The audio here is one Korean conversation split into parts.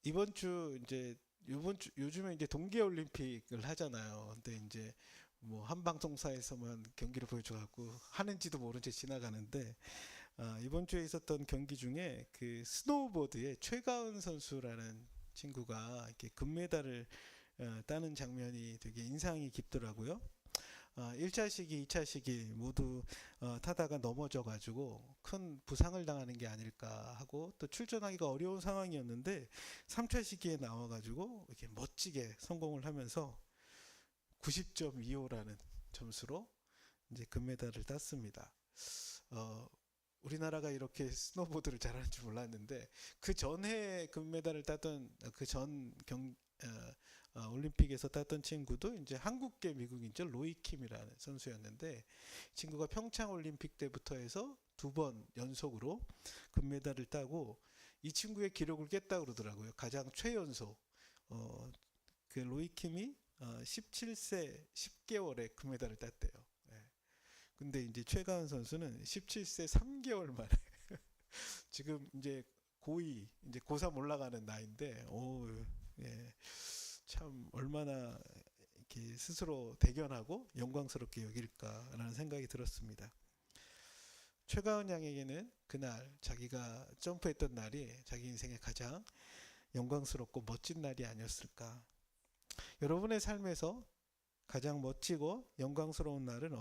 이번 주 이제 요즘에 이제 동계 올림픽을 하잖아요. 근데 이제 뭐 한 방송사에서만 경기를 보여줘갖고 하는지도 모른 채 지나가는데, 이번 주에 있었던 경기 중에 그 스노우보드의 최가은 선수라는 친구가 이렇게 금메달을 따는 장면이 되게 인상이 깊더라고요. 1차 시기, 2차 시기 모두 타다가 넘어져 가지고 큰 부상을 당하는 게 아닐까 하고, 또 출전하기가 어려운 상황이었는데 3차 시기에 나와 가지고 이렇게 멋지게 성공을 하면서 90.25라는 점수로 이제 금메달을 땄습니다. 어, 우리나라가 이렇게 스노보드를 잘하는 줄 몰랐는데, 그 전에 금메달을 따던 그 전 올림픽에서 땄던 친구도 이제 한국계 미국인죠. 로이킴이라는 선수였는데, 친구가 평창 올림픽 때부터 해서 두 번 연속으로 금메달을 따고 이 친구의 기록을 깼다 그러더라고요. 가장 최연소. 그 로이킴이 17세 10개월에 금메달을 땄대요. 예. 근데 이제 최가은 선수는 17세 3개월 만에 지금 이제 고2, 이제 고3 올라가는 나이인데, 예, 참 얼마나 이렇게 스스로 대견하고 영광스럽게 여길까라는 생각이 들었습니다. 최가은 양에게는 그날 자기가 점프했던 날이 자기 인생의 가장 영광스럽고 멋진 날이 아니었을까. 여러분의 삶에서 가장 멋지고 영광스러운 날은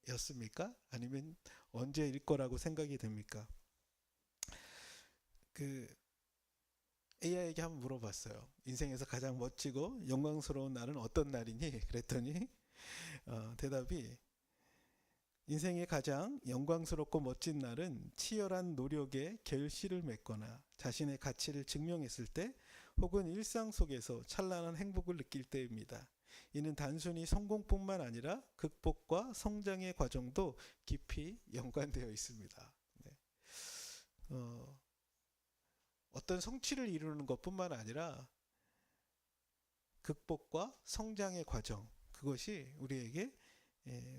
언제였습니까? 아니면 언제일 거라고 생각이 됩니까? 그 AI에게 한번 물어봤어요. 인생에서 가장 멋지고 영광스러운 날은 어떤 날이니? 그랬더니 대답이, 인생의 가장 영광스럽고 멋진 날은 치열한 노력에 결실을 맺거나 자신의 가치를 증명했을 때, 혹은 일상 속에서 찬란한 행복을 느낄 때입니다. 이는 단순히 성공뿐만 아니라 극복과 성장의 과정도 깊이 연관되어 있습니다. 네. 어떤 성취를 이루는 것뿐만 아니라 극복과 성장의 과정, 그것이 우리에게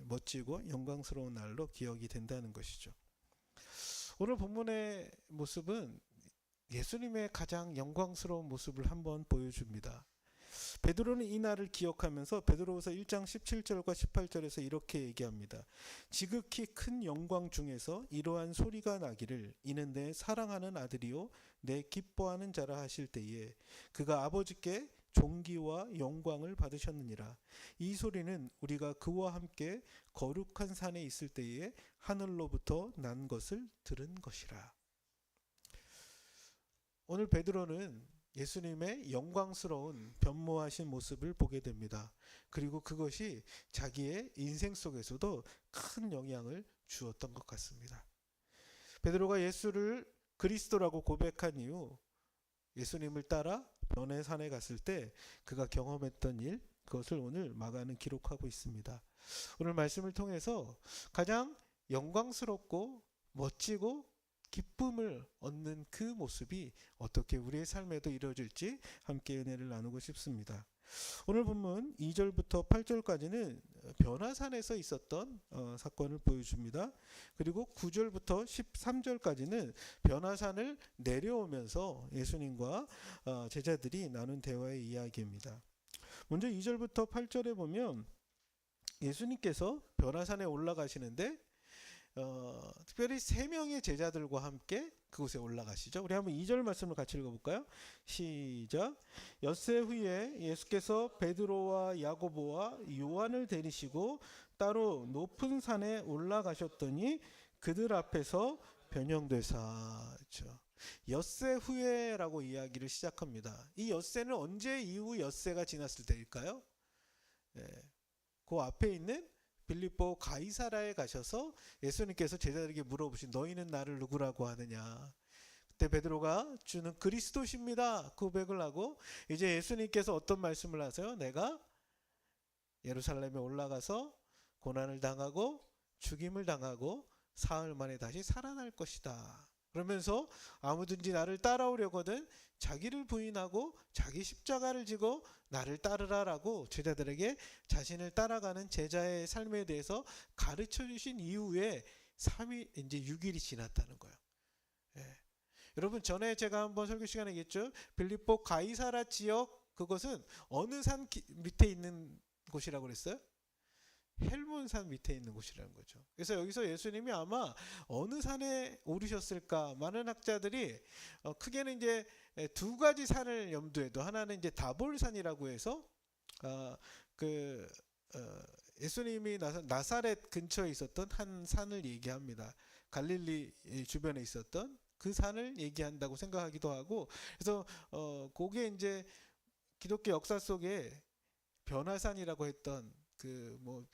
멋지고 영광스러운 날로 기억이 된다는 것이죠. 오늘 본문의 모습은 예수님의 가장 영광스러운 모습을 한번 보여줍니다. 베드로는 이 날을 기억하면서 베드로후서 1장 17절과 18절에서 이렇게 얘기합니다. 지극히 큰 영광 중에서 이러한 소리가 나기를, 이는 내 사랑하는 아들이요 내 기뻐하는 자라 하실 때에 그가 아버지께 존귀와 영광을 받으셨느니라. 이 소리는 우리가 그와 함께 거룩한 산에 있을 때에 하늘로부터 난 것을 들은 것이라. 오늘 베드로는 예수님의 영광스러운 변모하신 모습을 보게 됩니다. 그리고 그것이 자기의 인생 속에서도 큰 영향을 주었던 것 같습니다. 베드로가 예수를 그리스도라고 고백한 이후 예수님을 따라 변의 산에 갔을 때 그가 경험했던 일, 그것을 오늘 마가는 기록하고 있습니다. 오늘 말씀을 통해서 가장 영광스럽고 멋지고 기쁨을 얻는 그 모습이 어떻게 우리의 삶에도 이루어질지 함께 은혜를 나누고 싶습니다. 오늘 본문 2절부터 8절까지는 변화산에서 있었던 사건을 보여줍니다. 그리고 9절부터 13절까지는 변화산을 내려오면서 예수님과 제자들이 나눈 대화의 이야기입니다. 먼저 2절부터 8절에 보면 예수님께서 변화산에 올라가시는데 특별히 3명의 제자들과 함께 그곳에 올라가시죠. 우리 한번 2절 말씀을 같이 읽어볼까요? 시작. 엿새 후에 예수께서 베드로와 야고보와 요한을 데리시고 따로 높은 산에 올라가셨더니 그들 앞에서 변형되사. 그렇죠. 엿새 후에라고 이야기를 시작합니다. 이 엿새는 언제 이후 엿새가 지났을 때일까요? 그 앞에 있는 빌립보 가이사라에 가셔서 예수님께서 제자들에게 물어보신, 너희는 나를 누구라고 하느냐. 그때 베드로가 주는 그리스도십니다 고백을 하고, 이제 예수님께서 어떤 말씀을 하세요? 내가 예루살렘에 올라가서 고난을 당하고 죽임을 당하고 사흘 만에 다시 살아날 것이다. 그러면서 아무든지 나를 따라오려거든 자기를 부인하고 자기 십자가를 지고 나를 따르라라고 제자들에게 자신을 따라가는 제자의 삶에 대해서 가르쳐 주신 이후에 3일, 이제 6일이 지났다는 거예요. 예. 여러분 전에 제가 한번 설교 시간에 얘기했죠. 빌립보 가이사라 지역 그것은 어느 산 밑에 있는 곳이라고 그랬어요? 헬몬산 밑에 있는 곳이라는 거죠. 그래서 여기서 예수님이 아마 어느 산에 오르셨을까? 많은 학자들이 크게는 이제 두 가지 산을 염두에도 하나는 이제 다볼산이라고 해서 그 예수님이 나사렛 근처에 있었던 한 산을 얘기합니다. 갈릴리 주변에 있었던 그 산을 얘기한다고 생각하기도 하고, 그래서 그게 이제 기독교 역사 속에 변화산이라고 했던 그 뭐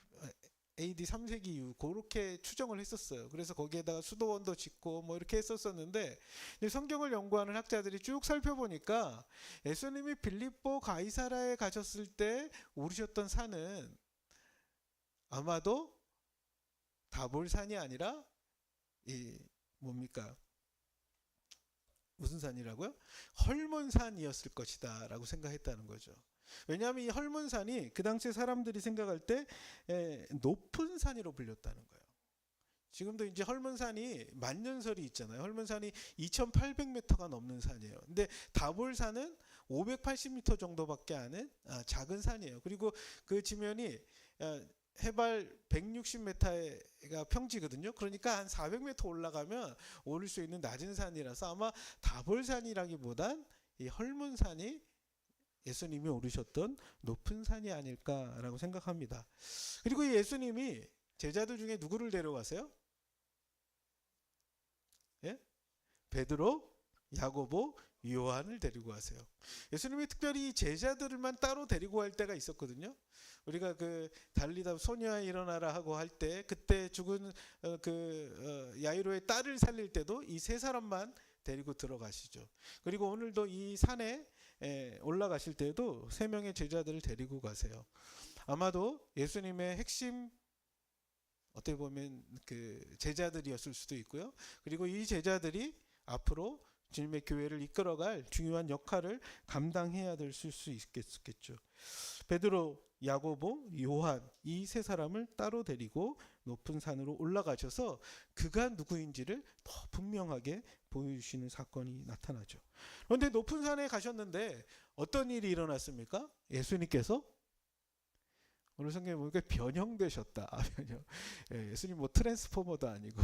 AD 3세기 이후 그렇게 추정을 했었어요. 그래서 거기에다가 수도원도 짓고 뭐 이렇게 했었었는데, 성경을 연구하는 학자들이 쭉 살펴보니까 예수님이 빌립보 가이사라에 가셨을 때 오르셨던 산은 아마도 다볼산이 아니라 이 뭡니까? 무슨 산이라고요? 헐몬산이었을 것이다 라고 생각했다는 거죠. 왜냐하면 이 헐몬산이 그 당시 사람들이 생각할 때 높은 산으로 불렸다는 거예요. 지금도 이제 헐몬산이 만년설이 있잖아요. 헐몬산이 2,800m가 넘는 산이에요. 근데 다볼산은 580m 정도밖에 안 하는 작은 산이에요. 그리고 그 지면이 해발 160m가 평지거든요. 그러니까 한 400m 올라가면 오를 수 있는 낮은 산이라서 아마 다볼산이라기보단 이 헐몬산이 예수님이 오르셨던 높은 산이 아닐까라고 생각합니다. 그리고 이 예수님이 제자들 중에 누구를 데려가세요? 예? 베드로, 야고보, 요한을 데리고 가세요. 예수님이 특별히 제자들만 따로 데리고 갈 때가 있었거든요. 우리가 그 달리다 소녀야 일어나라 하고 할 때, 그때 죽은 야이로의 딸을 살릴 때도 이 세 사람만 데리고 들어가시죠. 그리고 오늘도 이 산에 올라가실 때도 세 명의 제자들을 데리고 가세요. 아마도 예수님의 핵심 어떻게 보면 그 제자들이었을 수도 있고요. 그리고 이 제자들이 앞으로 주님의 교회를 이끌어갈 중요한 역할을 감당해야 될 수 있겠죠. 베드로, 야고보, 요한 이 세 사람을 따로 데리고 높은 산으로 올라가셔서 그가 누구인지를 더 분명하게 보여주시는 사건이 나타나죠. 그런데 높은 산에 가셨는데 어떤 일이 일어났습니까? 예수님께서 오늘 성경에 보니까 변형되셨다. 변형. 예수님 뭐 트랜스포머도 아니고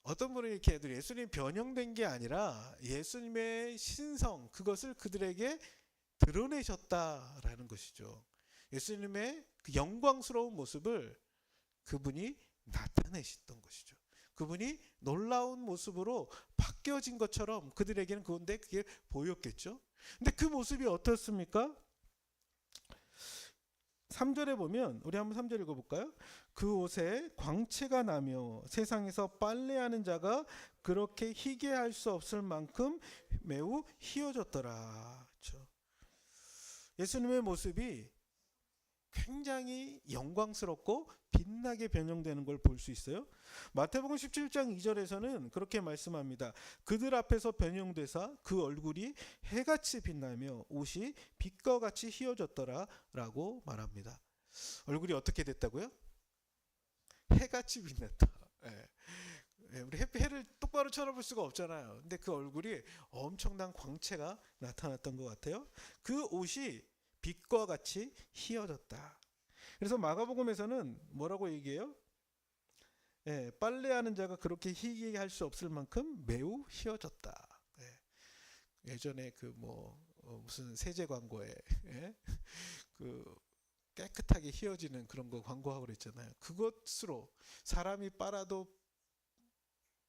어떤 분이 이렇게 해도 예수님 변형된 게 아니라 예수님의 신성 그것을 그들에게 드러내셨다라는 것이죠. 예수님의 그 영광스러운 모습을 그분이 나타내셨던 것이죠. 그분이 놀라운 모습으로 바뀌어진 것처럼 그들에게는 그게 보였겠죠. 근데 그 모습이 어떻습니까? 3절에 보면 우리 한번 3절 읽어볼까요? 그 옷에 광채가 나며 세상에서 빨래하는 자가 그렇게 희게 할 수 없을 만큼 매우 희어졌더라. 그렇죠? 예수님의 모습이 굉장히 영광스럽고 빛나게 변형되는 걸 볼 수 있어요. 마태복음 17장 2절에서는 그렇게 말씀합니다. 그들 앞에서 변형되사 그 얼굴이 해같이 빛나며 옷이 빛과 같이 희어졌더라 라고 말합니다. 얼굴이 어떻게 됐다고요? 해같이 빛났다. 우리 해를 똑바로 쳐다볼 수가 없잖아요. 근데 그 얼굴이 엄청난 광채가 나타났던 것 같아요. 그 옷이 빛과 같이 희어졌다. 그래서 마가복음에서는 뭐라고 얘기해요? 빨래하는 자가 그렇게 희게 할 수 없을 만큼 매우 희어졌다. 예전에 그 무슨 세제 광고에 그 깨끗하게 희어지는 그런 거 광고하고 그랬잖아요. 그것으로 사람이 빨아도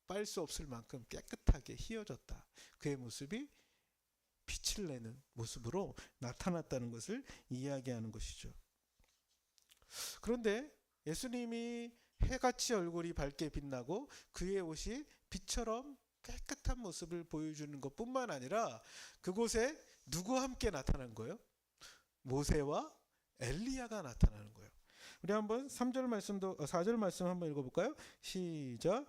빨 수 없을 만큼 깨끗하게 희어졌다. 그의 모습이 빛을 내는 모습으로 나타났다는 것을 이야기하는 것이죠. 그런데 예수님이 해같이 얼굴이 밝게 빛나고 그의 옷이 빛처럼 깨끗한 모습을 보여주는 것뿐만 아니라 그곳에 누구와 함께 나타난 거예요? 모세와 엘리야가 나타나는 거예요. 우리 한번 3절 말씀도 4절 말씀 한번 읽어볼까요? 시작.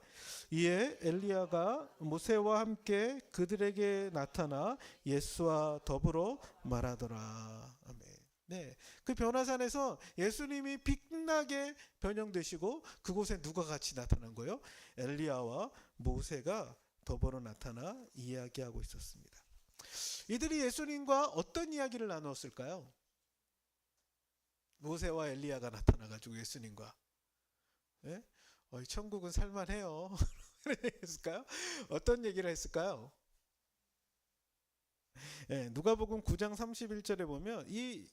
이에 엘리야가 모세와 함께 그들에게 나타나 예수와 더불어 말하더라. 아멘. 네, 그 변화산에서 예수님이 빛나게 변형되시고 그곳에 누가 같이 나타난 거예요? 엘리야와 모세가 더불어 나타나 이야기하고 있었습니다. 이들이 예수님과 어떤 이야기를 나누었을까요? 모세와 엘리야가 나타나가지고 예수님과, 예? 천국은 살만해요. 했을까요? 어떤 얘기를 했을까요? 예, 누가복음 9장 31절에 보면 이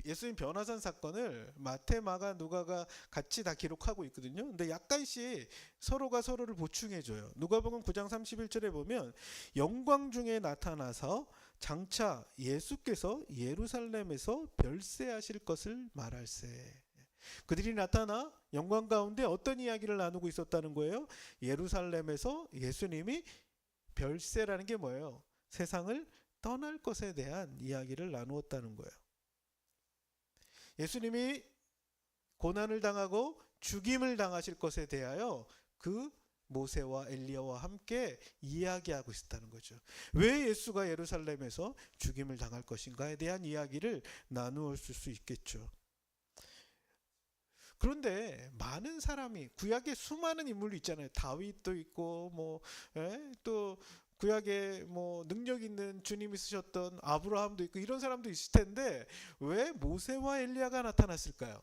예수님 변화산 사건을 마태, 마가, 누가가 같이 다 기록하고 있거든요. 근데 약간씩 서로가 서로를 보충해줘요. 누가복음 9장 31절에 보면 영광 중에 나타나서 장차 예수께서 예루살렘에서 별세하실 것을 말할세. 그들이 나타나 영광 가운데 어떤 이야기를 나누고 있었다는 거예요? 예루살렘에서 예수님이 별세라는 게 뭐예요? 세상을 떠날 것에 대한 이야기를 나누었다는 거예요. 예수님이 고난을 당하고 죽임을 당하실 것에 대하여 그 모세와 엘리야와 함께 이야기하고 있었다는 거죠. 왜 예수가 예루살렘에서 죽임을 당할 것인가에 대한 이야기를 나누었을 수 있겠죠. 그런데 많은 사람이, 구약에 수많은 인물이 있잖아요. 다윗도 있고 또 구약에 능력 있는 주님이 쓰셨던 아브라함도 있고 이런 사람도 있을 텐데 왜 모세와 엘리야가 나타났을까요?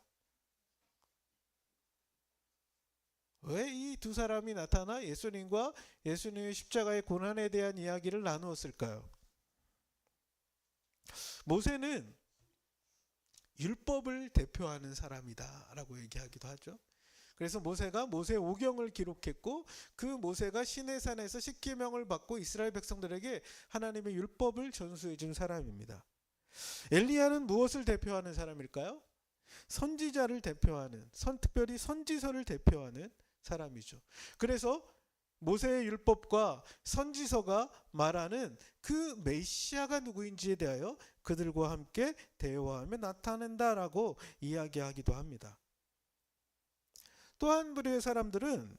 왜 이 두 사람이 나타나 예수님과 예수님의 십자가의 고난에 대한 이야기를 나누었을까요? 모세는 율법을 대표하는 사람이다 라고 얘기하기도 하죠. 그래서 모세가 모세 오경을 기록했고 그 모세가 시내산에서 십계명을 받고 이스라엘 백성들에게 하나님의 율법을 전수해 준 사람입니다. 엘리야는 무엇을 대표하는 사람일까요? 선지자를 대표하는, 특별히 선지서를 대표하는 사람이죠. 그래서 모세의 율법과 선지서가 말하는 그 메시아가 누구인지에 대하여 그들과 함께 대화하며 나타낸다라고 이야기하기도 합니다. 또 한 부류의 사람들은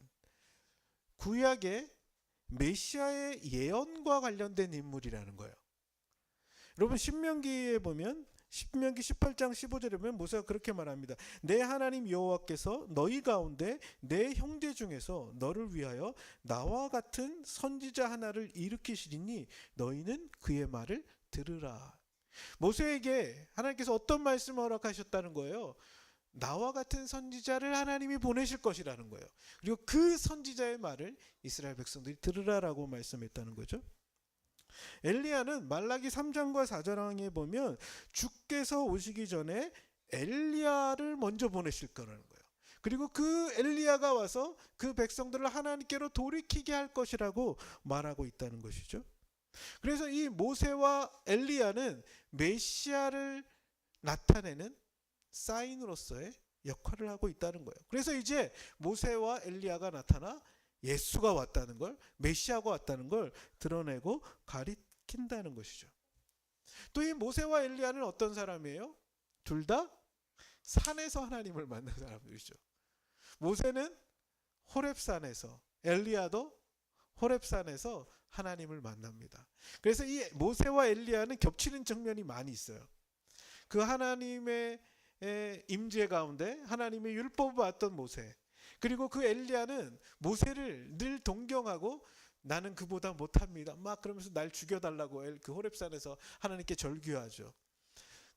구약의 메시아의 예언과 관련된 인물이라는 거예요. 여러분 신명기에 보면 신명기 18장 15절에 보면 모세가 그렇게 말합니다. 내 하나님 여호와께서 너희 가운데 내 형제 중에서 너를 위하여 나와 같은 선지자 하나를 일으키시리니 너희는 그의 말을 들으라. 모세에게 하나님께서 어떤 말씀을 허락하셨다는 거예요? 나와 같은 선지자를 하나님이 보내실 것이라는 거예요. 그리고 그 선지자의 말을 이스라엘 백성들이 들으라라고 말씀했다는 거죠. 엘리야는 말라기 3장과 4장에 보면 주께서 오시기 전에 엘리야를 먼저 보내실 거라는 거예요. 그리고 그 엘리야가 와서 그 백성들을 하나님께로 돌이키게 할 것이라고 말하고 있다는 것이죠. 그래서 이 모세와 엘리야는 메시아를 나타내는 사인으로서의 역할을 하고 있다는 거예요. 그래서 이제 모세와 엘리야가 나타나 예수가 왔다는 걸, 메시아가 왔다는 걸 드러내고 가리킨다는 것이죠. 또 이 모세와 엘리야는 어떤 사람이에요? 둘 다 산에서 하나님을 만난 사람들이죠. 모세는 호렙산에서, 엘리야도 호렙산에서 하나님을 만납니다. 그래서 이 모세와 엘리야는 겹치는 측면이 많이 있어요. 그 하나님의 임재 가운데 하나님의 율법을 받던 모세, 그리고 그 엘리야는 모세를 늘 동경하고 나는 그보다 못합니다 막 그러면서 날 죽여달라고 그 호렙산에서 하나님께 절규하죠.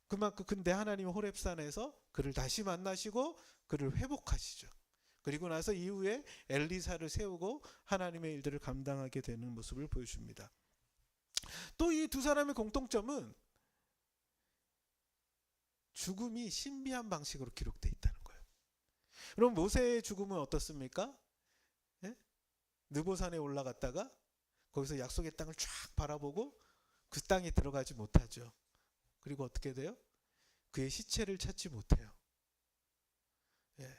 그만큼 근데 하나님은 호렙산에서 그를 다시 만나시고 그를 회복하시죠. 그리고 나서 이후에 엘리사를 세우고 하나님의 일들을 감당하게 되는 모습을 보여줍니다. 또 이 두 사람의 공통점은 죽음이 신비한 방식으로 기록되어 있다는 거예요. 그럼 모세의 죽음은 어떻습니까? 예? 느보산에 올라갔다가 거기서 약속의 땅을 쫙 바라보고 그 땅에 들어가지 못하죠. 그리고 어떻게 돼요? 그의 시체를 찾지 못해요. 예.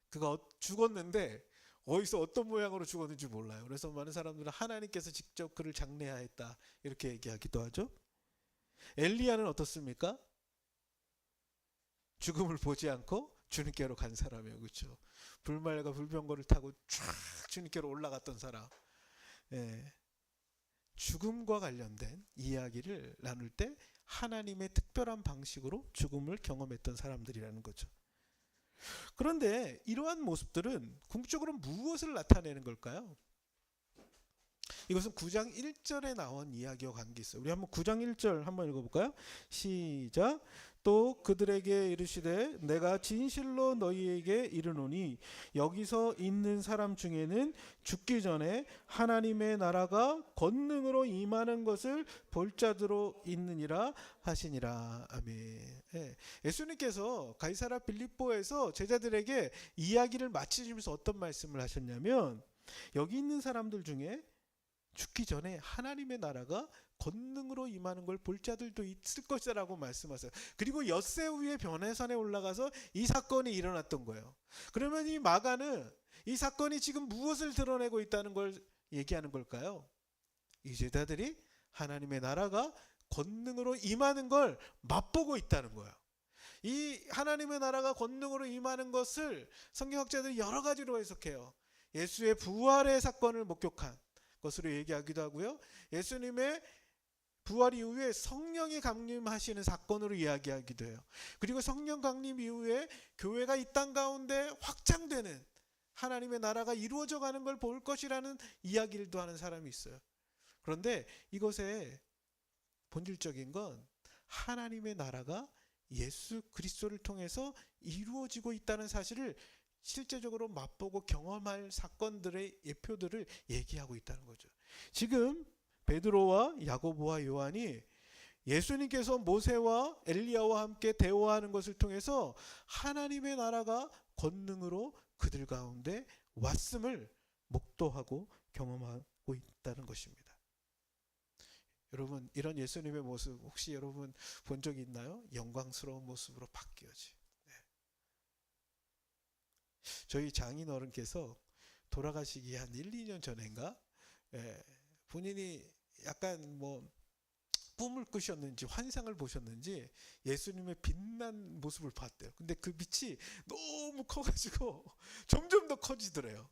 그가 죽었는데 어디서 어떤 모양으로 죽었는지 몰라요. 그래서 많은 사람들은 하나님께서 직접 그를 장례하였다 이렇게 얘기하기도 하죠. 엘리야는 어떻습니까? 죽음을 보지 않고 주님께로 간 사람이에요. 그렇죠? 불말과 불병거를 타고 쫙 주님께로 올라갔던 사람. 예. 죽음과 관련된 이야기를 나눌 때 하나님의 특별한 방식으로 죽음을 경험했던 사람들이라는 거죠. 그런데 이러한 모습들은 궁극적으로 무엇을 나타내는 걸까요? 이것은 9장 1절에 나온 이야기와 관계 있어요. 우리 한번 9장 1절 한번 읽어볼까요? 시작. 또 그들에게 이르시되 내가 진실로 너희에게 이르노니 여기서 있는 사람 중에는 죽기 전에 하나님의 나라가 권능으로 임하는 것을 볼 자들로 있느니라 하시니라. 아멘. 예. 예수님께서 가이사랴 빌립보에서 제자들에게 이야기를 마치시면서 어떤 말씀을 하셨냐면 여기 있는 사람들 중에 죽기 전에 하나님의 나라가 권능으로 임하는 걸 볼 자들도 있을 것이라고 말씀하세요. 그리고 엿새 위에 변해산에 올라가서 이 사건이 일어났던 거예요. 그러면 이 마가는 이 사건이 지금 무엇을 드러내고 있다는 걸 얘기하는 걸까요? 이 제자들이 하나님의 나라가 권능으로 임하는 걸 맛보고 있다는 거예요. 이 하나님의 나라가 권능으로 임하는 것을 성경학자들이 여러 가지로 해석해요. 예수의 부활의 사건을 목격한 것으로 얘기하기도 하고요. 예수님의 부활 이후에 성령이 강림하시는 사건으로 이야기하기도 해요. 그리고 성령 강림 이후에 교회가 이 땅 가운데 확장되는 하나님의 나라가 이루어져 가는 걸 볼 것이라는 이야기를 하는 사람이 있어요. 그런데 이것의 본질적인 건 하나님의 나라가 예수 그리스도를 통해서 이루어지고 있다는 사실을 실제적으로 맛보고 경험할 사건들의 예표들을 얘기하고 있다는 거죠. 지금 베드로와 야고보와 요한이 예수님께서 모세와 엘리야와 함께 대화하는 것을 통해서 하나님의 나라가 권능으로 그들 가운데 왔음을 목도하고 경험하고 있다는 것입니다. 여러분, 이런 예수님의 모습 혹시 여러분 본 적이 있나요? 영광스러운 모습으로 바뀌어지. 저희 장인 어른께서 돌아가시기 한 1, 2년 전인가 본인이 약간 뭐 꿈을 꾸셨는지 환상을 보셨는지 예수님의 빛난 모습을 봤대요. 근데 그 빛이 너무 커가지고 점점 더 커지더래요.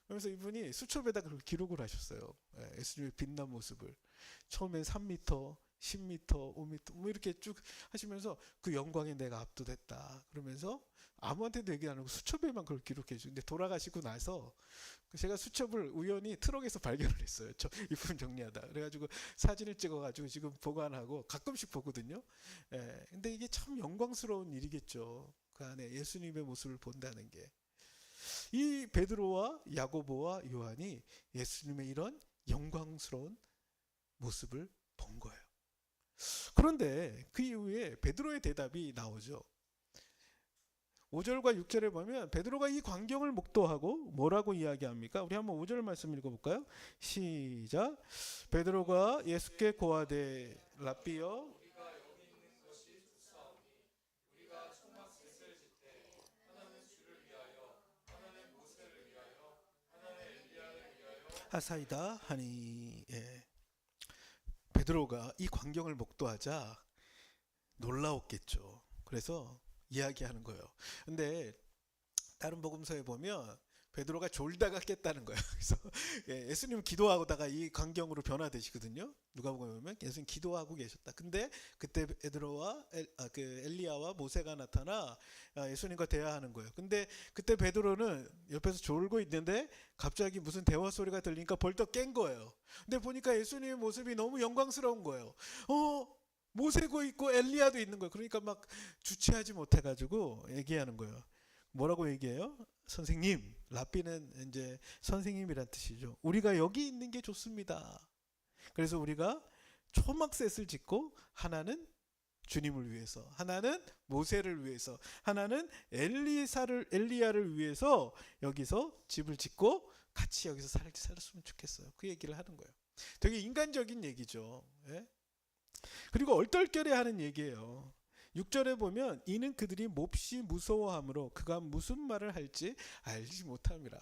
그래서 이분이 수첩에다 그걸 기록을 하셨어요. 예수님의 빛난 모습을. 처음엔 3m, 10m, 5m 뭐 이렇게 쭉 하시면서 그 영광에 내가 압도됐다. 그러면서 아무한테도 얘기 안 하고 수첩에만 그걸 기록해 주는데 돌아가시고 나서 제가 수첩을 우연히 트럭에서 발견을 했어요. 저 이분 정리하다. 그래가지고 사진을 찍어가지고 지금 보관하고 가끔씩 보거든요. 근데 이게 참 영광스러운 일이겠죠. 그 안에 예수님의 모습을 본다는 게. 이 베드로와 야고보와 요한이 예수님의 이런 영광스러운 모습을 본 거예요. 그런데 그 이후에 베드로의 대답이 나오죠. 5절과 6절에 보면 베드로가 이 광경을 목도하고 뭐라고 이야기합니까? 우리 한번 5절 말씀 읽어볼까요? 시작. 베드로가 예수께 고하되 랍비여 하사이다 하니. 베드로가 이 광경을 목도하자 놀라웠겠죠. 그래서 이야기하는 거예요. 근데 다른 복음서에 보면 베드로가 졸다가 깼다는 거예요. 그래서 예수님 기도하다가 이 광경으로 변화되시거든요. 누가복음에 보면 예수님 기도하고 계셨다. 근데 그때 베드로와 엘리야와 모세가 나타나 예수님과 대화하는 거예요. 근데 그때 베드로는 옆에서 졸고 있는데 갑자기 무슨 대화 소리가 들리니까 벌떡 깬 거예요. 근데 보니까 예수님의 모습이 너무 영광스러운 거예요. 모세고 있고 엘리야도 있는 거예요. 그러니까 막 주체하지 못해가지고 얘기하는 거예요. 뭐라고 얘기해요? 선생님, 랍비는 이제 선생님이란 뜻이죠. 우리가 여기 있는 게 좋습니다. 그래서 우리가 초막셋을 짓고 하나는 주님을 위해서, 하나는 모세를 위해서, 하나는 엘리야를 위해서 여기서 집을 짓고 같이 여기서 살았으면 좋겠어요. 그 얘기를 하는 거예요. 되게 인간적인 얘기죠. 그리고 얼떨결에 하는 얘기예요. 6절에 보면 이는 그들이 몹시 무서워하므로 그가 무슨 말을 할지 알지 못함이라.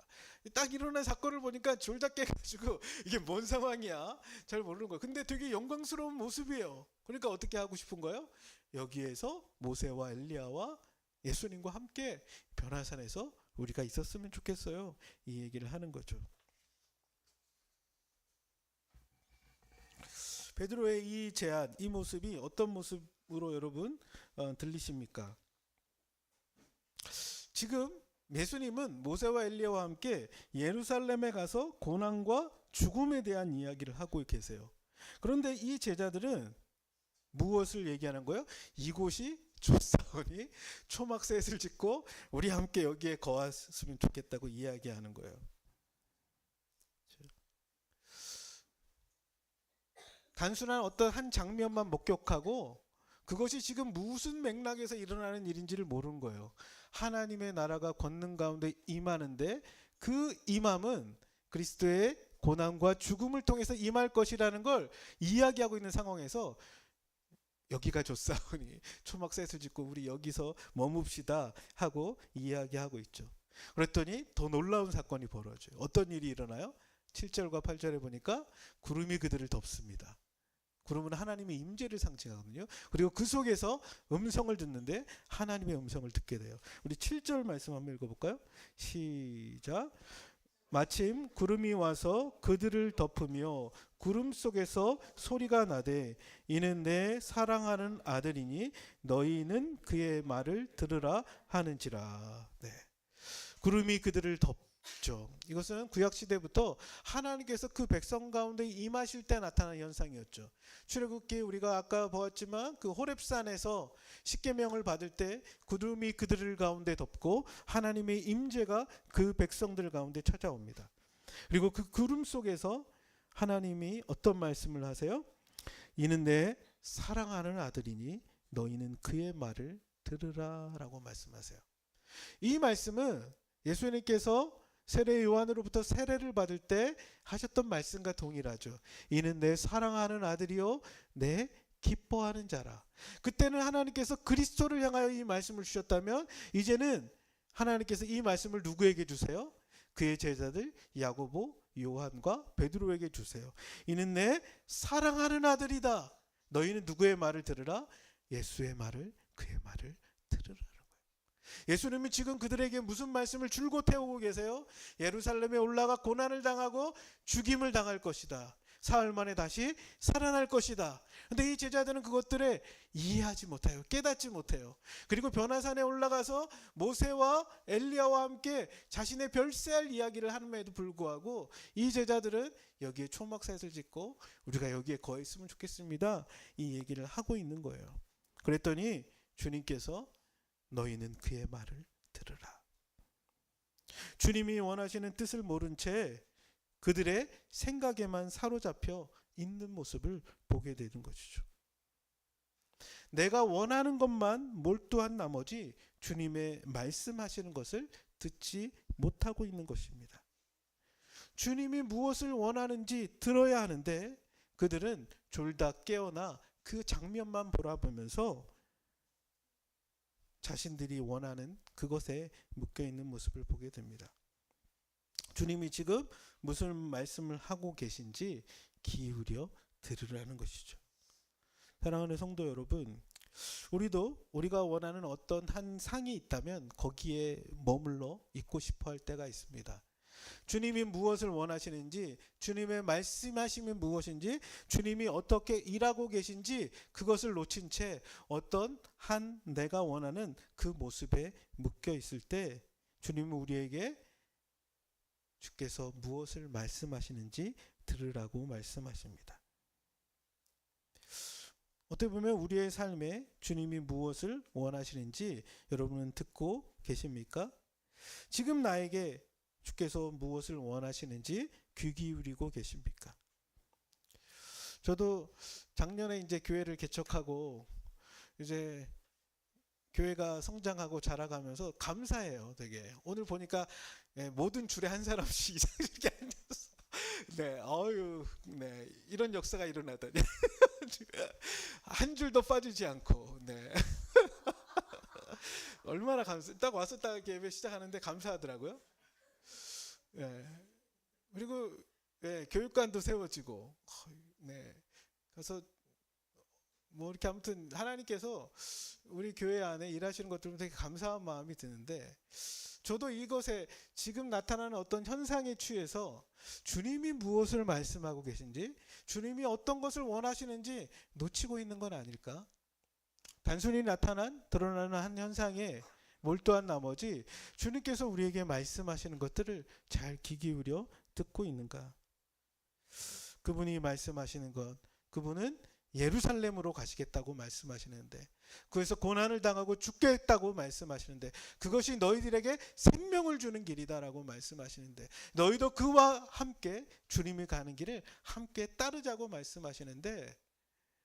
딱 일어난 사건을 보니까 졸다 깨가지고 이게 뭔 상황이야 잘 모르는 거예요. 근데 되게 영광스러운 모습이에요. 그러니까 어떻게 하고 싶은 거예요? 여기에서 모세와 엘리야와 예수님과 함께 변화산에서 우리가 있었으면 좋겠어요. 이 얘기를 하는 거죠. 베드로의 이 제안, 이 모습이 어떤 모습으로 여러분 들리십니까? 지금 예수님은 모세와 엘리야와 함께 예루살렘에 가서 고난과 죽음에 대한 이야기를 하고 계세요. 그런데 이 제자들은 무엇을 얘기하는 거예요? 이곳이 좋사오니 초막셋을 짓고 우리 함께 여기에 거했으면 좋겠다고 이야기하는 거예요. 단순한 어떤 한 장면만 목격하고 그것이 지금 무슨 맥락에서 일어나는 일인지를 모르는 거예요. 하나님의 나라가 권능 가운데 임하는데 그 임함은 그리스도의 고난과 죽음을 통해서 임할 것이라는 걸 이야기하고 있는 상황에서 여기가 좋사오니 초막셋을 짓고 우리 여기서 머뭅시다 하고 이야기하고 있죠. 그랬더니 더 놀라운 사건이 벌어져요. 어떤 일이 일어나요? 7절과 8절에 보니까 구름이 그들을 덮습니다. 구름은 하나님의 임재를 상징하거든요. 그리고 그 속에서 음성을 듣는데 하나님의 음성을 듣게 돼요. 우리 7절 말씀 한번 읽어볼까요? 시작. 마침 구름이 와서 그들을 덮으며 구름 속에서 소리가 나되 이는 내 사랑하는 아들이니 너희는 그의 말을 들으라 하는지라. 네. 구름이 그들을 덮죠. 이것은 구약시대부터 하나님께서 그 백성 가운데 임하실 때 나타난 현상이었죠. 출애굽기 우리가 아까 보았지만 그 호렙산에서 십계명을 받을 때 구름이 그들을 가운데 덮고 하나님의 임재가 그 백성들 가운데 찾아옵니다. 그리고 그 구름 속에서 하나님이 어떤 말씀을 하세요? 이는 내 사랑하는 아들이니 너희는 그의 말을 들으라 라고 말씀하세요. 이 말씀은 예수님께서 세례 요한으로부터 세례를 받을 때 하셨던 말씀과 동일하죠. 이는 내 사랑하는 아들이요 내 기뻐하는 자라. 그때는 하나님께서 그리스도를 향하여 이 말씀을 주셨다면 이제는 하나님께서 이 말씀을 누구에게 주세요? 그의 제자들 야고보, 요한과 베드로에게 주세요. 이는 내 사랑하는 아들이다. 너희는 누구의 말을 들으라? 예수의 말을, 그의 말을 들으라. 예수님이 지금 그들에게 무슨 말씀을 줄곧 해오고 계세요? 예루살렘에 올라가 고난을 당하고 죽임을 당할 것이다. 사흘 만에 다시 살아날 것이다. 그런데 이 제자들은 그것들을 이해하지 못해요. 깨닫지 못해요. 그리고 변화산에 올라가서 모세와 엘리야와 함께 자신의 별세할 이야기를 함에도 불구하고 이 제자들은 여기에 초막셋을 짓고 우리가 여기에 거했으면 좋겠습니다. 이 얘기를 하고 있는 거예요. 그랬더니 주님께서 너희는 그의 말을 들으라. 주님이 원하시는 뜻을 모른 채 그들의 생각에만 사로잡혀 있는 모습을 보게 되는 것이죠. 내가 원하는 것만 몰두한 나머지 주님의 말씀하시는 것을 듣지 못하고 있는 것입니다. 주님이 무엇을 원하는지 들어야 하는데 그들은 졸다 깨어나 그 장면만 바라보면서 자신들이 원하는 그것에 묶여있는 모습을 보게 됩니다. 주님이 지금 무슨 말씀을 하고 계신지 기울여 들으라는 것이죠. 사랑하는 성도 여러분, 우리도 우리가 원하는 어떤 한 상이 있다면 거기에 머물러 있고 싶어 할 때가 있습니다. 주님이 무엇을 원하시는지, 주님의 말씀하심이 무엇인지, 주님이 어떻게 일하고 계신지 그것을 놓친 채 어떤 한 내가 원하는 그 모습에 묶여 있을 때 주님은 우리에게 주께서 무엇을 말씀하시는지 들으라고 말씀하십니다. 어떻게 보면 우리의 삶에 주님이 무엇을 원하시는지 여러분은 듣고 계십니까? 지금 나에게 주께서 무엇을 원하시는지 귀 기울이고 계십니까? 저도 작년에 이제 교회를 개척하고 이제 교회가 성장하고 자라가면서 감사해요, 되게. 오늘 보니까 모든 줄에 한 사람씩 이상하게 앉아서 네, 네, 이런 역사가 일어나다니. 한 줄도 빠지지 않고, 네. 얼마나 딱 와서 딱 예배 시작하는데 감사하더라고요. 네. 그리고 교육관도 세워지고, 네. 그래서 뭐 이렇게 아무튼 하나님께서 우리 교회 안에 일하시는 것들은 되게 감사한 마음이 드는데 저도 이것에 지금 나타나는 어떤 현상에 취해서 주님이 무엇을 말씀하고 계신지, 주님이 어떤 것을 원하시는지 놓치고 있는 건 아닐까? 단순히 드러나는 한 현상에 몰두한 나머지 주님께서 우리에게 말씀하시는 것들을 잘 귀 기울여 듣고 있는가? 그분이 말씀하시는 것, 그분은 예루살렘으로 가시겠다고 말씀하시는데, 그래서 고난을 당하고 죽겠다고 말씀하시는데, 그것이 너희들에게 생명을 주는 길이다라고 말씀하시는데, 너희도 그와 함께 주님이 가는 길을 함께 따르자고 말씀하시는데,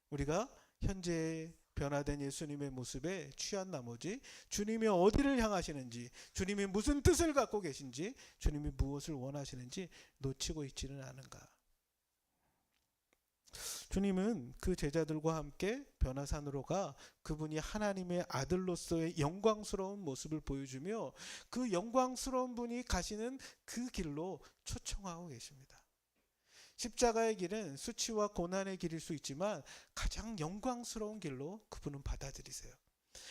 우리가 현재 변화된 예수님의 모습에 취한 나머지 주님이 어디를 향하시는지, 주님이 무슨 뜻을 갖고 계신지, 주님이 무엇을 원하시는지 놓치고 있지는 않은가? 주님은 그 제자들과 함께 변화산으로 가 그분이 하나님의 아들로서의 영광스러운 모습을 보여주며 그 영광스러운 분이 가시는 그 길로 초청하고 계십니다. 십자가의 길은 수치와 고난의 길일 수 있지만 가장 영광스러운 길로 그분은 받아들이세요.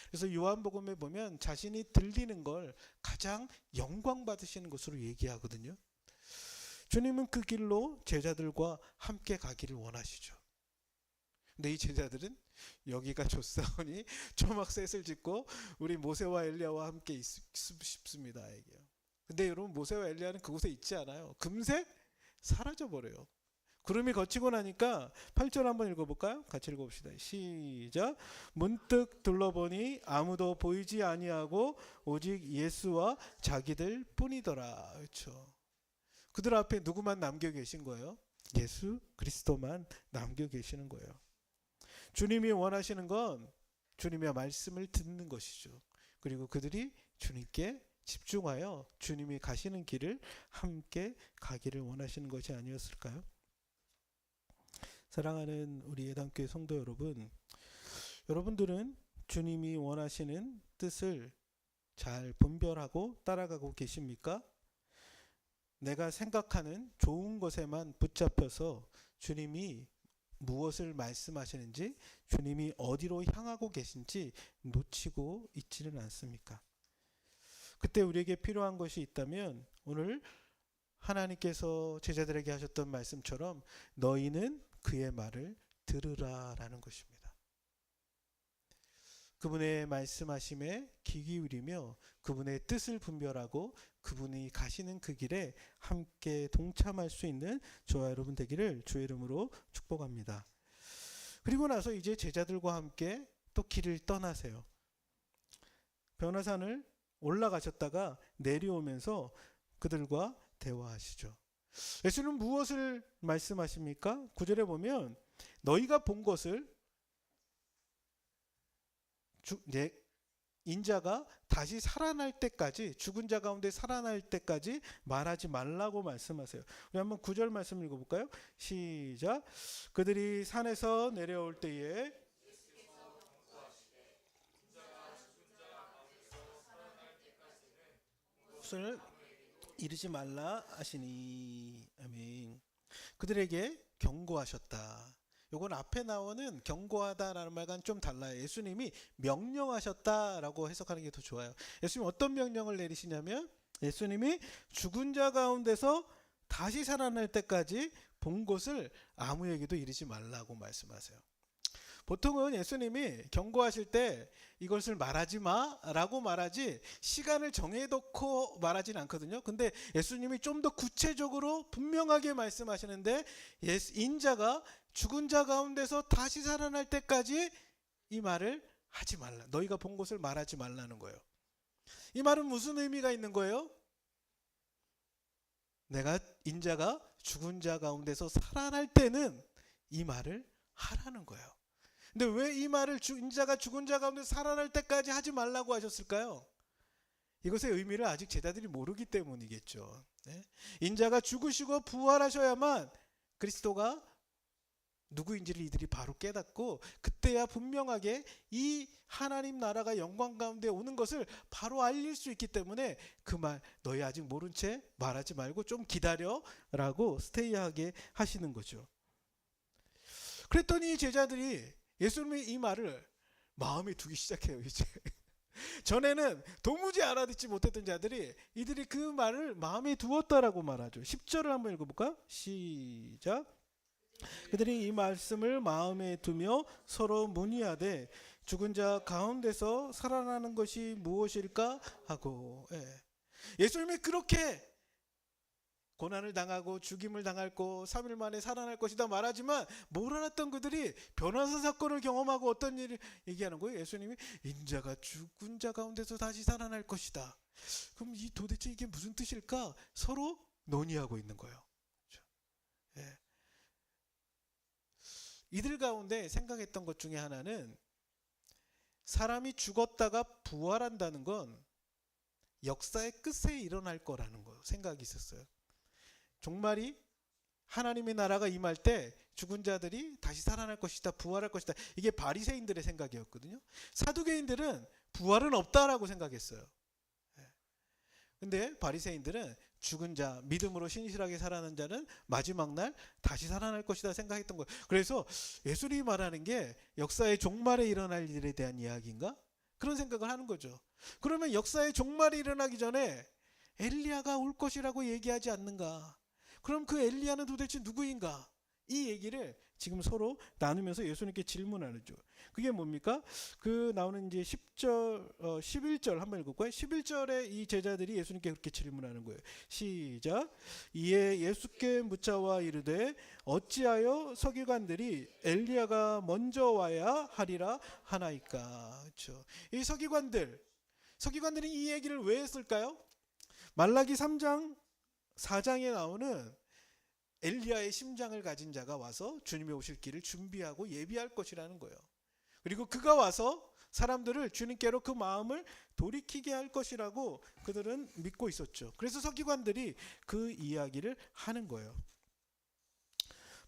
그래서 요한복음에 보면 자신이 들리는 걸 가장 영광 받으시는 것으로 얘기하거든요. 주님은 그 길로 제자들과 함께 가기를 원하시죠. 근데 이 제자들은 여기가 좋사오니 초막셋을 짓고 우리 모세와 엘리야와 함께 있고 싶습니다. 근데 여러분, 모세와 엘리야는 그곳에 있지 않아요. 금세 사라져버려요. 구름이 걷히고 나니까 8절 한번 읽어볼까요? 같이 읽어봅시다. 시작. 문득 둘러보니 아무도 보이지 아니하고 오직 예수와 자기들 뿐이더라. 그렇죠. 그들 앞에 누구만 남겨 계신 거예요? 예수 그리스도만 남겨 계시는 거예요. 주님이 원하시는 건 주님의 말씀을 듣는 것이죠. 그리고 그들이 주님께 집중하여 주님이 가시는 길을 함께 가기를 원하시는 것이 아니었을까요? 사랑하는 우리 예담교회 성도 여러분, 여러분들은 주님이 원하시는 뜻을 잘 분별하고 따라가고 계십니까? 내가 생각하는 좋은 것에만 붙잡혀서 주님이 무엇을 말씀하시는지, 주님이 어디로 향하고 계신지 놓치고 있지는 않습니까? 그때 우리에게 필요한 것이 있다면 오늘 하나님께서 제자들에게 하셨던 말씀처럼 너희는 그의 말을 들으라라는 것입니다. 그분의 말씀하심에 귀 기울이며 그분의 뜻을 분별하고 그분이 가시는 그 길에 함께 동참할 수 있는 저와 여러분 되기를 주의 이름으로 축복합니다. 그리고 나서 이제 제자들과 함께 또 길을 떠나세요. 변화산을 올라가셨다가 내려오면서 그들과 대화하시죠. 예수는 무엇을 말씀하십니까? 9절에 보면 너희가 본 것을 인자가 다시 살아날 때까지, 죽은 자 가운데 살아날 때까지 말하지 말라고 말씀하세요. 우리 한번 9절 말씀 읽어볼까요? 시작. 그들이 산에서 내려올 때에 것을 이르지 말라 하시니. 아멘. 그들에게 경고하셨다. 요건 앞에 나오는 경고하다라는 말과는 좀 달라요. 예수님이 명령하셨다라고 해석하는 게 더 좋아요. 예수님이 어떤 명령을 내리시냐면 예수님이 죽은 자 가운데서 다시 살아날 때까지 본 것을 아무에게도 이르지 말라고 말씀하세요. 보통은 예수님이 경고하실 때 이것을 말하지 마라고 말하지 시간을 정해놓고 말하진 않거든요. 근데 예수님이 좀 더 구체적으로 분명하게 말씀하시는데 인자가 죽은 자 가운데서 다시 살아날 때까지 이 말을 하지 말라. 너희가 본 것을 말하지 말라는 거예요. 이 말은 무슨 의미가 있는 거예요? 인자가 죽은 자 가운데서 살아날 때는 이 말을 하라는 거예요. 근데 왜 이 말을 인자가 죽은 자 가운데 살아날 때까지 하지 말라고 하셨을까요? 이것의 의미를 아직 제자들이 모르기 때문이겠죠. 네? 인자가 죽으시고 부활하셔야만 그리스도가 누구인지를 이들이 바로 깨닫고 그때야 분명하게 이 하나님 나라가 영광 가운데 오는 것을 바로 알릴 수 있기 때문에 그 말 너희 아직 모른 채 말하지 말고 좀 기다려라고 스테이하게 하시는 거죠. 그랬더니 제자들이 예수님의 이 말을 마음에 두기 시작해요. 이제 전에는 도무지 알아듣지 못했던 자들이 이들이 그 말을 마음에 두었다라고 말하죠. 10절을 한번 읽어볼까? 시작. 그들이 이 말씀을 마음에 두며 서로 문의하되 죽은 자 가운데서 살아나는 것이 무엇일까 하고. 예수님이 그렇게 고난을 당하고 죽임을 당할 거 3일 만에 살아날 것이다 말하지만 뭘 알았던 그들이 변화사 사건을 경험하고 어떤 일을 얘기하는 거예요. 예수님이 인자가 죽은 자 가운데서 다시 살아날 것이다. 그럼 이 도대체 이게 무슨 뜻일까? 서로 논의하고 있는 거예요. 그렇죠? 예. 이들 가운데 생각했던 것 중에 하나는 사람이 죽었다가 부활한다는 건 역사의 끝에 일어날 거라는 거 생각이 있었어요. 종말이 하나님의 나라가 임할 때 죽은 자들이 다시 살아날 것이다, 부활할 것이다. 이게 바리새인들의 생각이었거든요. 사두개인들은 부활은 없다라고 생각했어요. 근데 바리새인들은 죽은 자, 믿음으로 신실하게 살아난 자는 마지막 날 다시 살아날 것이다 생각했던 거예요. 그래서 예수님이 말하는 게 역사의 종말에 일어날 일에 대한 이야기인가? 그런 생각을 하는 거죠. 그러면 역사의 종말이 일어나기 전에 엘리야가 올 것이라고 얘기하지 않는가? 그럼 그 엘리야는 도대체 누구인가? 이 얘기를 지금 서로 나누면서 예수님께 질문하죠. 그게 뭡니까? 그 나오는 이제 10절, 11절 한번 읽을까요? 11절에 이 제자들이 예수님께 그렇게 질문하는 거예요. 시작. 이에 예수께 묻자와 이르되 어찌하여 서기관들이 엘리야가 먼저 와야 하리라 하나이까? 그렇죠. 이 서기관들이 이 얘기를 왜 했을까요? 말라기 3장 4장에 나오는 엘리야의 심장을 가진 자가 와서 주님의 오실 길을 준비하고 예비할 것이라는 거예요. 그리고 그가 와서 사람들을 주님께로 그 마음을 돌이키게 할 것이라고 그들은 믿고 있었죠. 그래서 서기관들이 그 이야기를 하는 거예요.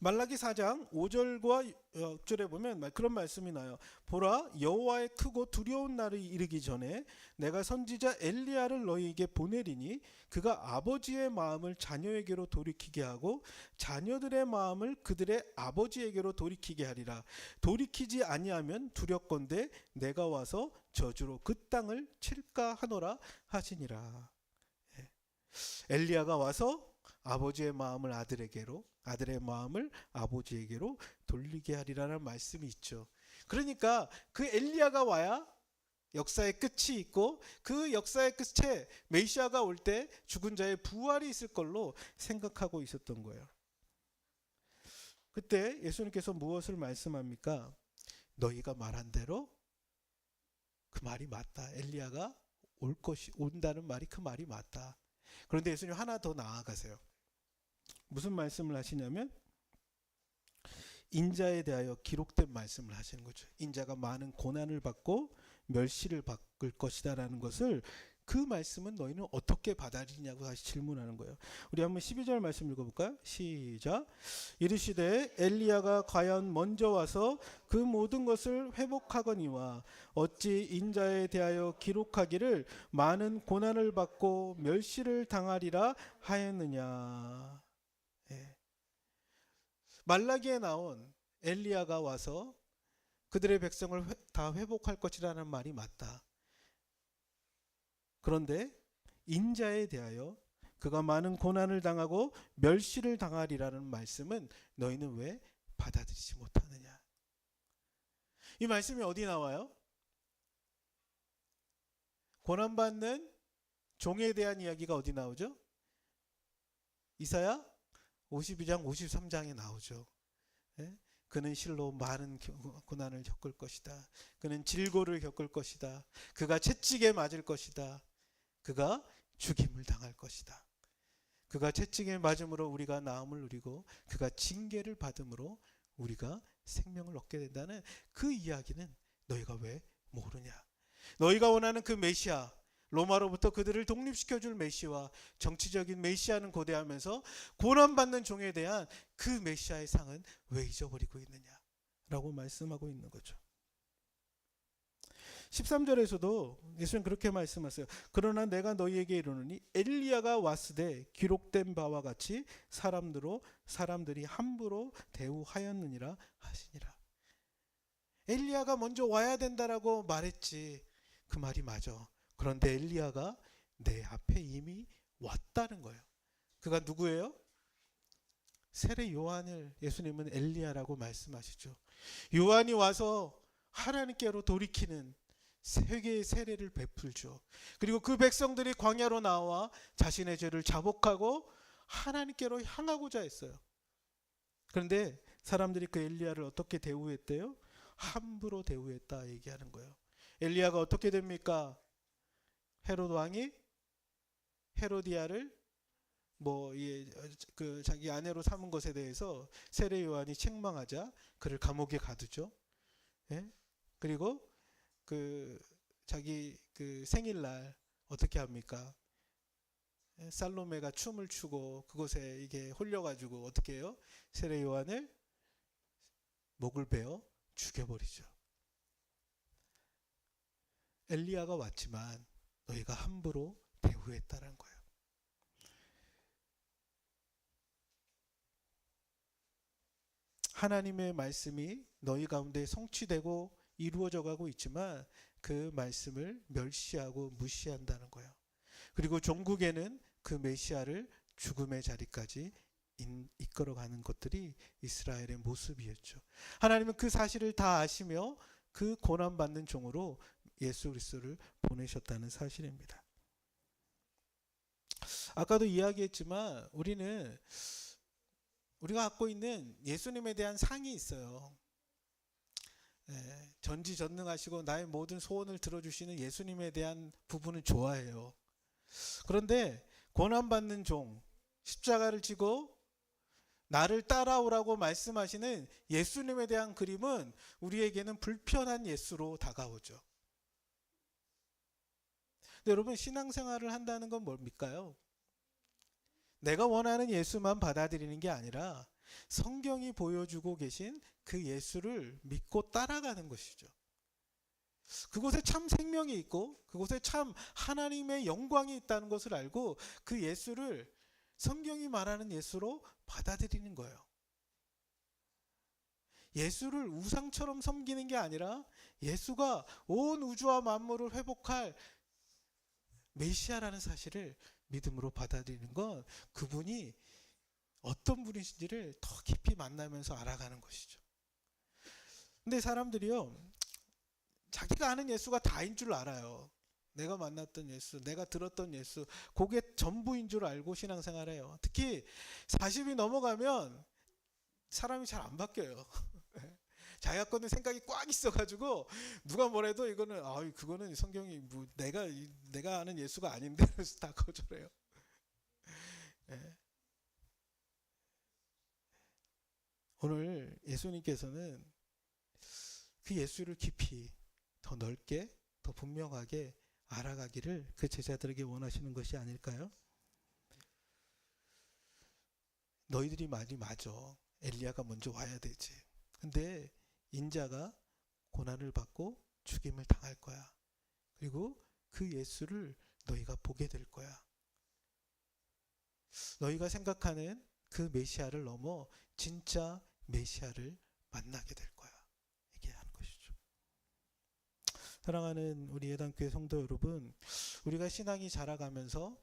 말라기 4장 5절과 6절에 보면 그런 말씀이 나요. 보라, 여호와의 크고 두려운 날이 이르기 전에 내가 선지자 엘리야를 너희에게 보내리니 그가 아버지의 마음을 자녀에게로 돌이키게 하고 자녀들의 마음을 그들의 아버지에게로 돌이키게 하리라. 돌이키지 아니하면 두렵건대 내가 와서 저주로 그 땅을 칠까 하노라 하시니라. 엘리야가 와서 아버지의 마음을 아들에게로, 아들의 마음을 아버지에게로 돌리게 하리라는 말씀이 있죠. 그러니까 그 엘리야가 와야 역사의 끝이 있고 그 역사의 끝에 메시아가 올 때 죽은 자의 부활이 있을 걸로 생각하고 있었던 거예요. 그때 예수님께서 무엇을 말씀합니까? 너희가 말한 대로 그 말이 맞다. 엘리야가 온다는 말이 그 말이 맞다. 그런데 예수님 하나 더 나아가세요. 무슨 말씀을 하시냐면 인자에 대하여 기록된 말씀을 하시는 거죠. 인자가 많은 고난을 받고 멸시를 받을 것이다라는 것을 그 말씀은 너희는 어떻게 받아들이냐고 다시 질문하는 거예요. 우리 한번 12절 말씀 읽어볼까요? 시작. 이르시되 엘리야가 과연 먼저 와서 그 모든 것을 회복하거니와 어찌 인자에 대하여 기록하기를 많은 고난을 받고 멸시를 당하리라 하였느냐. 말라기에 나온 엘리야가 와서 그들의 백성을 다 회복할 것이라는 말이 맞다. 그런데 인자에 대하여 그가 많은 고난을 당하고 멸시를 당하리라는 말씀은 너희는 왜 받아들이지 못하느냐. 이 말씀이 어디 나와요? 고난받는 종에 대한 이야기가 어디 나오죠? 이사야 52장 53장에 나오죠. 그는 실로 많은 고난을 겪을 것이다. 그는 질고를 겪을 것이다. 그가 채찍에 맞을 것이다. 그가 죽임을 당할 것이다. 그가 채찍에 맞음으로 우리가 나음을 누리고 그가 징계를 받음으로 우리가 생명을 얻게 된다는 그 이야기는 너희가 왜 모르냐. 너희가 원하는 그 메시아, 로마로부터 그들을 독립시켜줄 메시아와 정치적인 메시아는 고대하면서 고난받는 종에 대한 그 메시아의 상은 왜 잊어버리고 있느냐 라고 말씀하고 있는 거죠. 13절에서도 예수님 그렇게 말씀하세요. 그러나 내가 너희에게 이르노니 엘리야가 왔으되 기록된 바와 같이 사람들이 함부로 대우하였느니라 하시니라. 엘리야가 먼저 와야 된다라고 말했지. 그 말이 맞아. 그런데 엘리야가 내 앞에 이미 왔다는 거예요. 그가 누구예요? 세례 요한을 예수님은 엘리야라고 말씀하시죠. 요한이 와서 하나님께로 돌이키는 세계의 세례를 베풀죠. 그리고 그 백성들이 광야로 나와 자신의 죄를 자복하고 하나님께로 향하고자 했어요. 그런데 사람들이 그 엘리야를 어떻게 대우했대요? 함부로 대우했다 얘기하는 거예요. 엘리야가 어떻게 됩니까? 헤롯 왕이 헤로디아를 그 자기 아내로 삼은 것에 대해서 세례 요한이 책망하자 그를 감옥에 가두죠. 예? 그리고 그 자기 그 생일날 어떻게 합니까? 예? 살로메가 춤을 추고 그곳에 이게 홀려가지고 어떻게 해요? 세례 요한을 목을 베어 죽여버리죠. 엘리야가 왔지만 너희가 함부로 대우했다는 거예요. 하나님의 말씀이 너희 가운데 성취되고 이루어져 가고 있지만 그 말씀을 멸시하고 무시한다는 거예요. 그리고 종국에는 그 메시아를 죽음의 자리까지 이끌어가는 것들이 이스라엘의 모습이었죠. 하나님은 그 사실을 다 아시며 그 고난받는 종으로 예수 그리스도를 보내셨다는 사실입니다. 아까도 이야기했지만 우리가 갖고 있는 예수님에 대한 상이 있어요. 전지전능하시고 나의 모든 소원을 들어주시는 예수님에 대한 부분은 좋아해요. 그런데 고난받는 종, 십자가를 지고 나를 따라오라고 말씀하시는 예수님에 대한 그림은 우리에게는 불편한 예수로 다가오죠. 근데 여러분, 신앙생활을 한다는 건 뭡니까요? 내가 원하는 예수만 받아들이는 게 아니라 성경이 보여주고 계신 그 예수를 믿고 따라가는 것이죠. 그곳에 참 생명이 있고 그곳에 참 하나님의 영광이 있다는 것을 알고 그 예수를 성경이 말하는 예수로 받아들이는 거예요. 예수를 우상처럼 섬기는 게 아니라 예수가 온 우주와 만물을 회복할 메시아라는 사실을 믿음으로 받아들이는 건 그분이 어떤 분이신지를 더 깊이 만나면서 알아가는 것이죠. 근데 사람들이요, 자기가 아는 예수가 다인 줄 알아요. 내가 만났던 예수, 내가 들었던 예수, 그게 전부인 줄 알고 신앙생활해요. 특히 40이 넘어가면 사람이 잘 안 바뀌어요. 자기가 거는 생각이 꽉 있어가지고 누가 뭐래도 이거는 그거는 성경이 내가 아는 예수가 아닌데 그래서 다 거절해요. 네. 오늘 예수님께서는 그 예수를 깊이 더 넓게 더 분명하게 알아가기를 그 제자들에게 원하시는 것이 아닐까요? 너희들이 말이 맞아. 엘리야가 먼저 와야 되지. 근데 인자가 고난을 받고 죽임을 당할 거야. 그리고 그 예수를 너희가 보게 될 거야. 너희가 생각하는 그 메시아를 넘어 진짜 메시아를 만나게 될 거야. 얘기하는 것이죠. 사랑하는 우리 예단교회 성도 여러분, 우리가 신앙이 자라가면서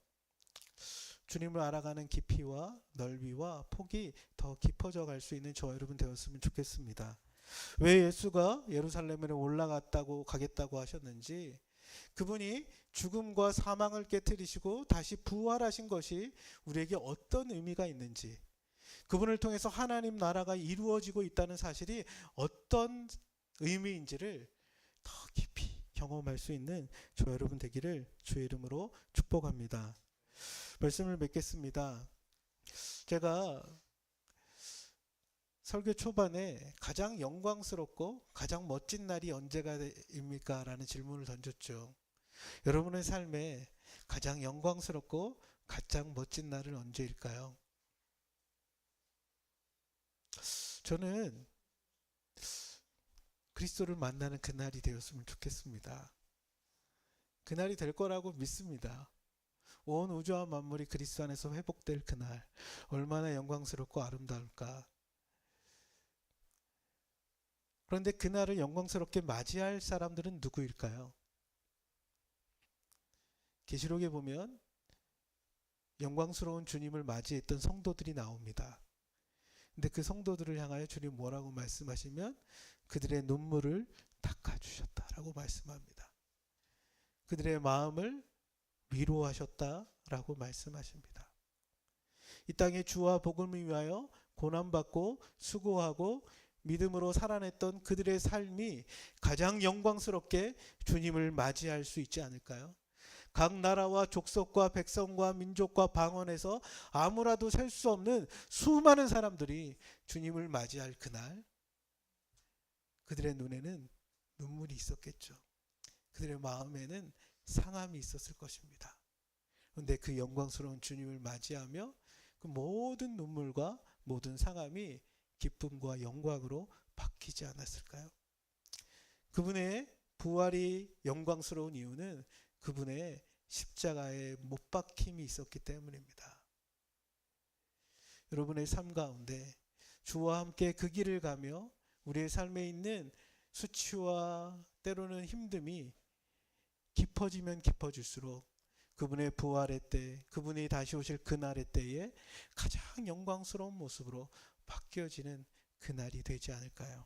주님을 알아가는 깊이와 넓이와 폭이 더 깊어져 갈 수 있는 저와 여러분 되었으면 좋겠습니다. 왜 예수가 예루살렘으로 가겠다고 하셨는지, 그분이 죽음과 사망을 깨뜨리시고 다시 부활하신 것이 우리에게 어떤 의미가 있는지, 그분을 통해서 하나님 나라가 이루어지고 있다는 사실이 어떤 의미인지를 더 깊이 경험할 수 있는 저와 여러분 되기를 주의 이름으로 축복합니다. 말씀을 맺겠습니다. 제가 설교 초반에 가장 영광스럽고 가장 멋진 날이 언제가입니까? 라는 질문을 던졌죠. 여러분의 삶에 가장 영광스럽고 가장 멋진 날은 언제일까요? 저는 그리스도를 만나는 그날이 되었으면 좋겠습니다. 그날이 될 거라고 믿습니다. 온 우주와 만물이 그리스도 안에서 회복될 그날, 얼마나 영광스럽고 아름다울까. 그런데 그날을 영광스럽게 맞이할 사람들은 누구일까요? 계시록에 보면 영광스러운 주님을 맞이했던 성도들이 나옵니다. 근데 그 성도들을 향하여 주님 뭐라고 말씀하시면 그들의 눈물을 닦아주셨다라고 말씀합니다. 그들의 마음을 위로하셨다라고 말씀하십니다. 이 땅에 주와 복음을 위하여 고난받고 수고하고 믿음으로 살아냈던 그들의 삶이 가장 영광스럽게 주님을 맞이할 수 있지 않을까요? 각 나라와 족속과 백성과 민족과 방언에서 아무라도 셀 수 없는 수많은 사람들이 주님을 맞이할 그날, 그들의 눈에는 눈물이 있었겠죠. 그들의 마음에는 상함이 있었을 것입니다. 그런데 그 영광스러운 주님을 맞이하며 그 모든 눈물과 모든 상함이 기쁨과 영광으로 바뀌지 않았을까요? 그분의 부활이 영광스러운 이유는 그분의 십자가에 못 박힘이 있었기 때문입니다. 여러분의 삶 가운데 주와 함께 그 길을 가며 우리의 삶에 있는 수치와 때로는 힘듦이 깊어지면 깊어질수록 그분의 부활의 때, 그분이 다시 오실 그날의 때에 가장 영광스러운 모습으로 바뀌어지는 그날이 되지 않을까요?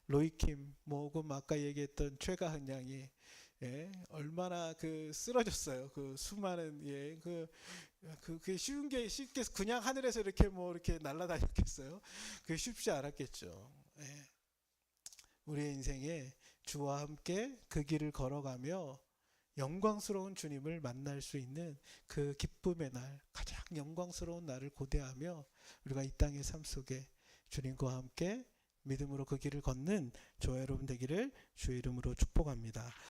로이킴, 혹은 아까 얘기했던 최가은 양이 얼마나 쓰러졌어요. 그 수많은 그게 쉬운 게 쉽게 그냥 하늘에서 이렇게 날아다녔겠어요? 그게 쉽지 않았겠죠. 우리의 인생에 주와 함께 그 길을 걸어가며 영광스러운 주님을 만날 수 있는 그 기쁨의 날, 가장 영광스러운 날을 고대하며 우리가 이 땅의 삶 속에 주님과 함께 믿음으로 그 길을 걷는 저와 여러분 되기를 주의 이름으로 축복합니다.